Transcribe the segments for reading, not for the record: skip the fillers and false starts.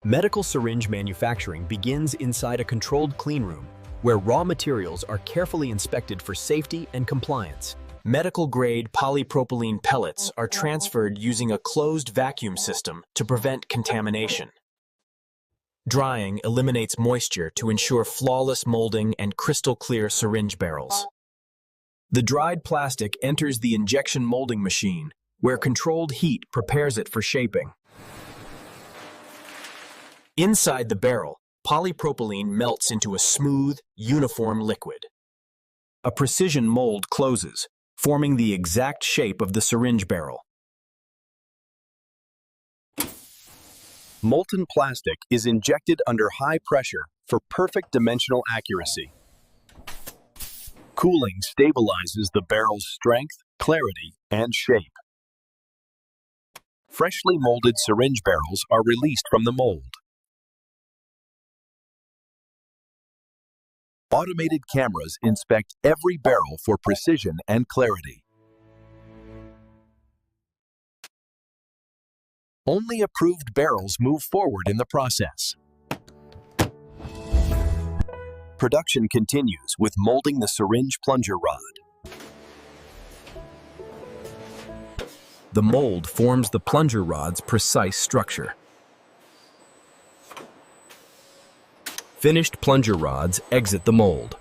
Medical syringe manufacturing begins inside a controlled cleanroom, where raw materials are carefully inspected for safety and compliance. Medical-grade polypropylene pellets are transferred using a closed vacuum system to prevent contamination. Drying eliminates moisture to ensure flawless molding and crystal-clear syringe barrels. The dried plastic enters the injection molding machine, where controlled heat prepares it for shaping. Inside the barrel, polypropylene melts into a smooth, uniform liquid. A precision mold closes, forming the exact shape of the syringe barrel. Molten plastic is injected under high pressure for perfect dimensional accuracy. Cooling stabilizes the barrel's strength, clarity, and shape. Freshly molded syringe barrels are released from the mold. Automated cameras inspect every barrel for precision and clarity. Only approved barrels move forward in the process. Production continues with molding the syringe plunger rod. The mold forms the plunger rod's precise structure. Finished plunger rods exit the mold.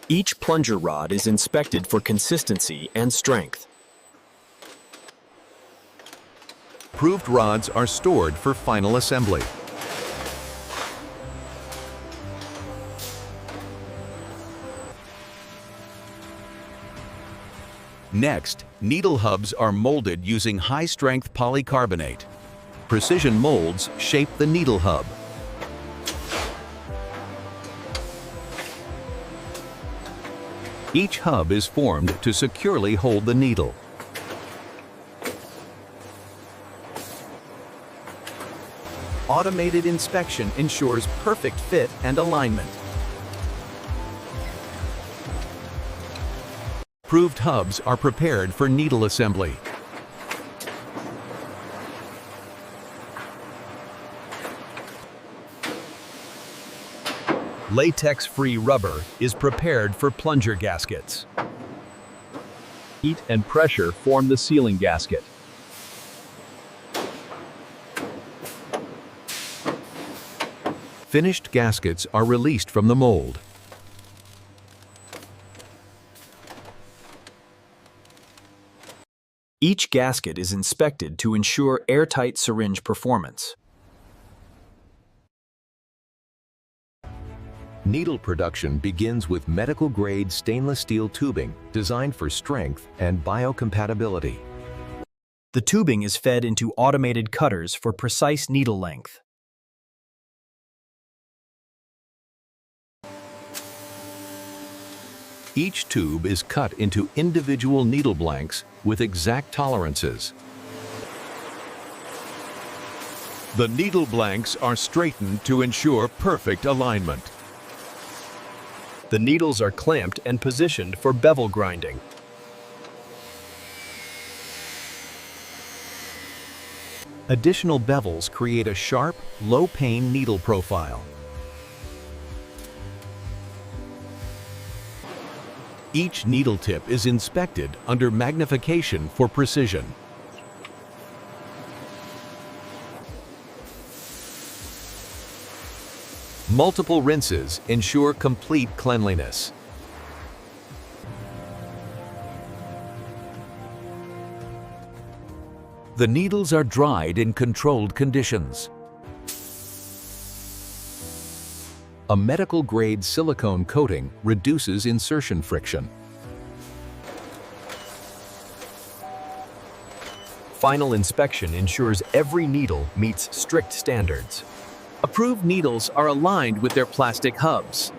Each plunger rod is inspected for consistency and strength. Approved rods are stored for final assembly. Next, needle hubs are molded using high-strength polycarbonate. Precision molds shape the needle hub. Each hub is formed to securely hold the needle. Automated inspection ensures perfect fit and alignment. Approved hubs are prepared for needle assembly. Latex-free rubber is prepared for plunger gaskets. Heat and pressure form the sealing gasket. Finished gaskets are released from the mold. Each gasket is inspected to ensure airtight syringe performance. Needle production begins with medical-grade stainless steel tubing designed for strength and biocompatibility. The tubing is fed into automated cutters for precise needle length. Each tube is cut into individual needle blanks with exact tolerances. The needle blanks are straightened to ensure perfect alignment. The needles are clamped and positioned for bevel grinding. Additional bevels create a sharp, low-pain needle profile. Each needle tip is inspected under magnification for precision. Multiple rinses ensure complete cleanliness. The needles are dried in controlled conditions. A medical-grade silicone coating reduces insertion friction. Final inspection ensures every needle meets strict standards. Approved needles are aligned with their plastic hubs.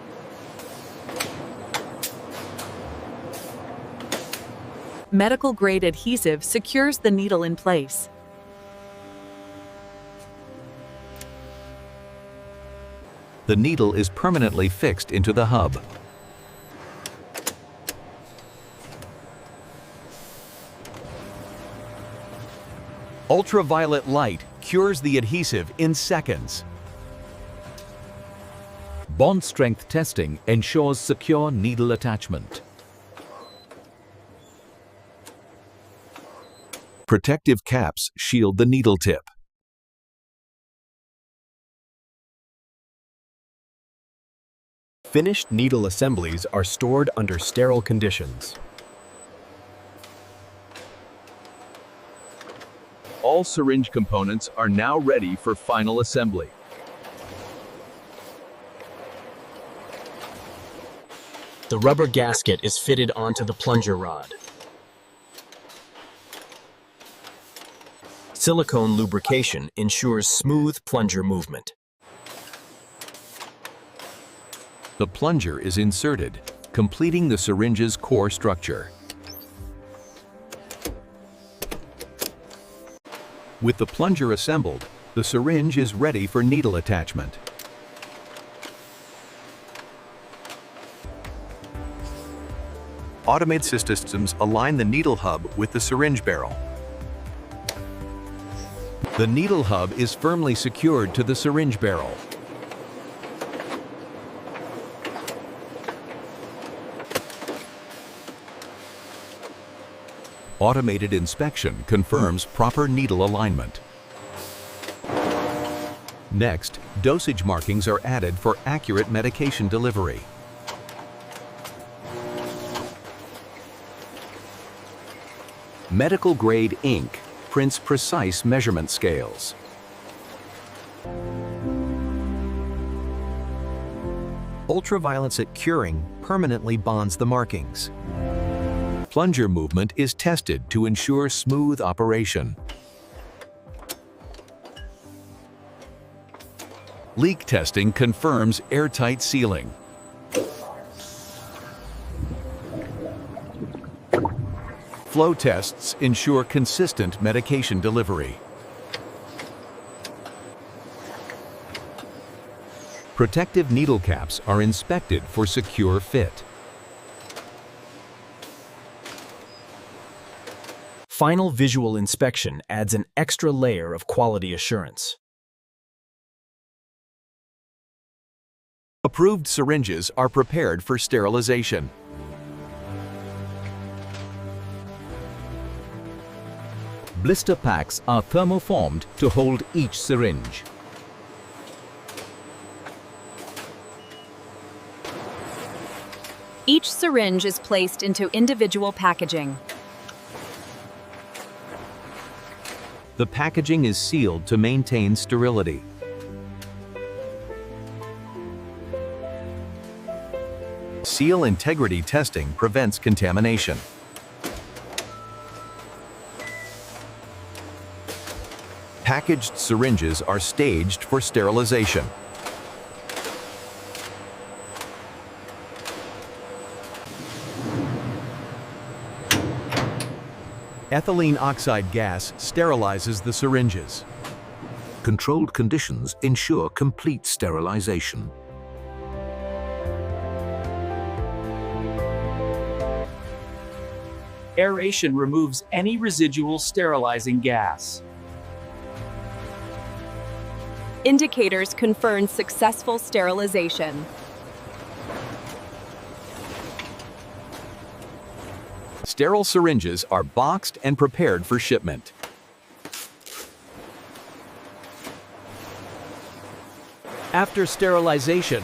Medical-grade adhesive secures the needle in place. The needle is permanently fixed into the hub. Ultraviolet light cures the adhesive in seconds. Bond strength testing ensures secure needle attachment. Protective caps shield the needle tip. Finished needle assemblies are stored under sterile conditions. All syringe components are now ready for final assembly. The rubber gasket is fitted onto the plunger rod. Silicone lubrication ensures smooth plunger movement. The plunger is inserted, completing the syringe's core structure. With the plunger assembled, the syringe is ready for needle attachment. Automated systems align the needle hub with the syringe barrel. The needle hub is firmly secured to the syringe barrel. Automated inspection confirms proper needle alignment. Next, dosage markings are added for accurate medication delivery. Medical-grade ink prints precise measurement scales. Ultraviolet curing permanently bonds the markings. Plunger movement is tested to ensure smooth operation. Leak testing confirms airtight sealing. Flow tests ensure consistent medication delivery. Protective needle caps are inspected for secure fit. Final visual inspection adds an extra layer of quality assurance. Approved syringes are prepared for sterilization. Blister packs are thermoformed to hold each syringe. Each syringe is placed into individual packaging. The packaging is sealed to maintain sterility. Seal integrity testing prevents contamination. Packaged syringes are staged for sterilization. Ethylene oxide gas sterilizes the syringes. Controlled conditions ensure complete sterilization. Aeration removes any residual sterilizing gas. Indicators confirm successful sterilization. Sterile syringes are boxed and prepared for shipment. After sterilization,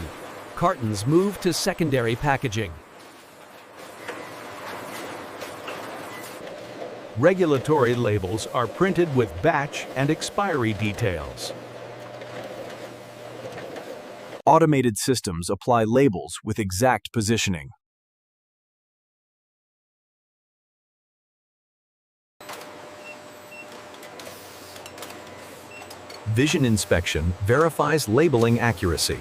cartons move to secondary packaging. Regulatory labels are printed with batch and expiry details. Automated systems apply labels with exact positioning. Vision inspection verifies labeling accuracy.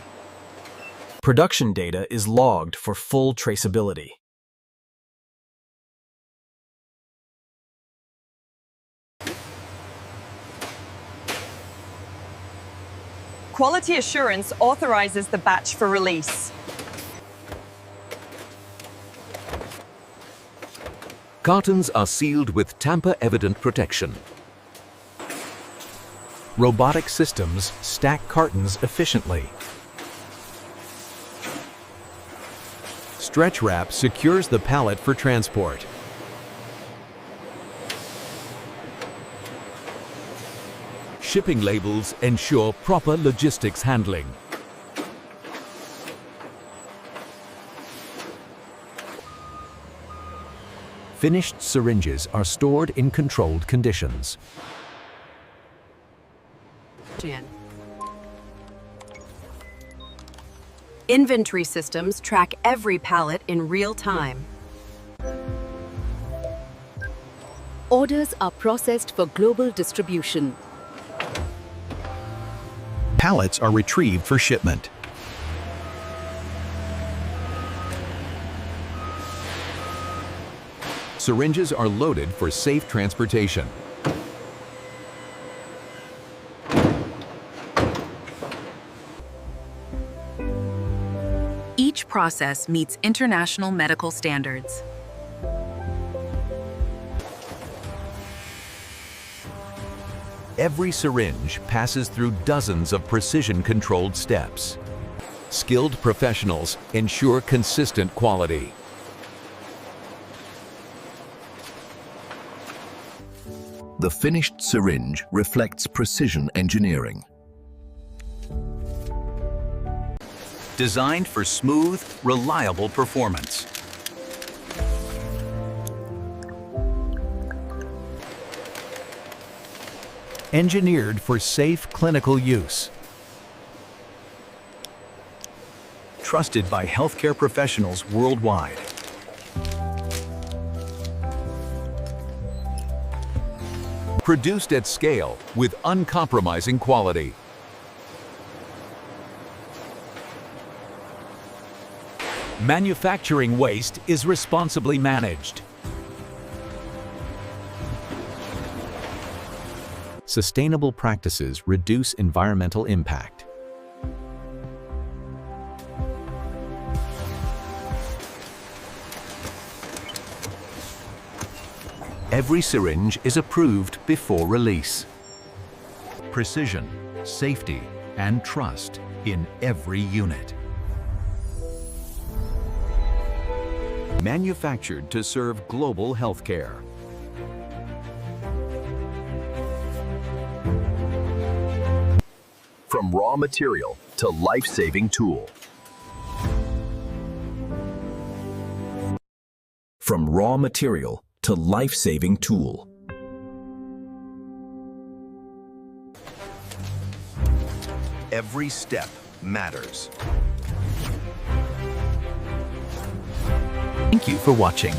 Production data is logged for full traceability. Quality assurance authorizes the batch for release. Cartons are sealed with tamper-evident protection. Robotic systems stack cartons efficiently. Stretch wrap secures the pallet for transport. Shipping labels ensure proper logistics handling. Finished syringes are stored in controlled conditions. Inventory systems track every pallet in real time. Orders are processed for global distribution. Pallets are retrieved for shipment. Syringes are loaded for safe transportation. Each process meets international medical standards. Every syringe passes through dozens of precision-controlled steps. Skilled professionals ensure consistent quality. The finished syringe reflects precision engineering. Designed for smooth, reliable performance. Engineered for safe clinical use. Trusted by healthcare professionals worldwide. Produced at scale with uncompromising quality. Manufacturing waste is responsibly managed. Sustainable practices reduce environmental impact. Every syringe is approved before release. Precision, safety, and trust in every unit. Manufactured to serve global healthcare. From raw material to life-saving tool. From raw material to life-saving tool. Every step matters. Thank you for watching.